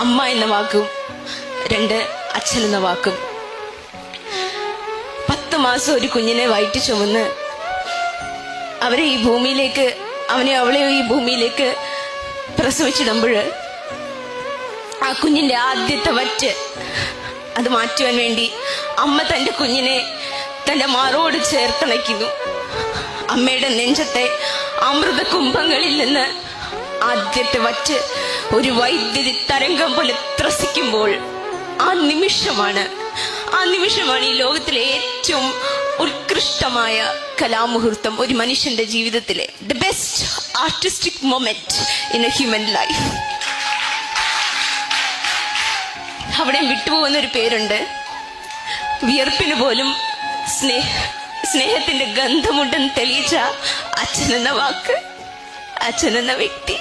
അമ്മ എന്ന വാക്കും 2 അച്ഛൻ എന്ന വാക്കും. 10 മാസം ഒരു കുഞ്ഞിനെ വയറ്റി ചുമന്ന് അവളെ ഈ ഭൂമിയിലേക്ക് പ്രസവിച്ചിടുമ്പോൾ ആ കുഞ്ഞിന്റെ ആദ്യത്തെ വറ്റ് അത് മാറ്റുവാൻ വേണ്ടി അമ്മ തന്റെ കുഞ്ഞിനെ തന്റെ മാറോട് ചേർത്തണയ്ക്കുന്നു. അമ്മയുടെ നെഞ്ചത്തെ അമൃത കുംഭങ്ങളിൽ നിന്ന് ആദ്യത്തെ വറ്റ് ഒരു വൈദ്യുതി തരംഗം പോലെ ത്രസിക്കുമ്പോൾ ആ നിമിഷമാണ് ഈ ലോകത്തിലെ ഏറ്റവും ഉത്കൃഷ്ടമായ കലാമുഹൂർത്തം ഒരു മനുഷ്യന്റെ ജീവിതത്തിലെ the best artistic moment in A human life. അവിടെ വിട്ടുപോകുന്ന ഒരു പേരുണ്ട്. വിയർപ്പിന് പോലും സ്നേഹത്തിന്റെ ഗന്ധമുണ്ടെന്ന് തെളിയിച്ച അച്ഛനെന്ന വാക്ക്, അച്ഛനെന്ന വ്യക്തി.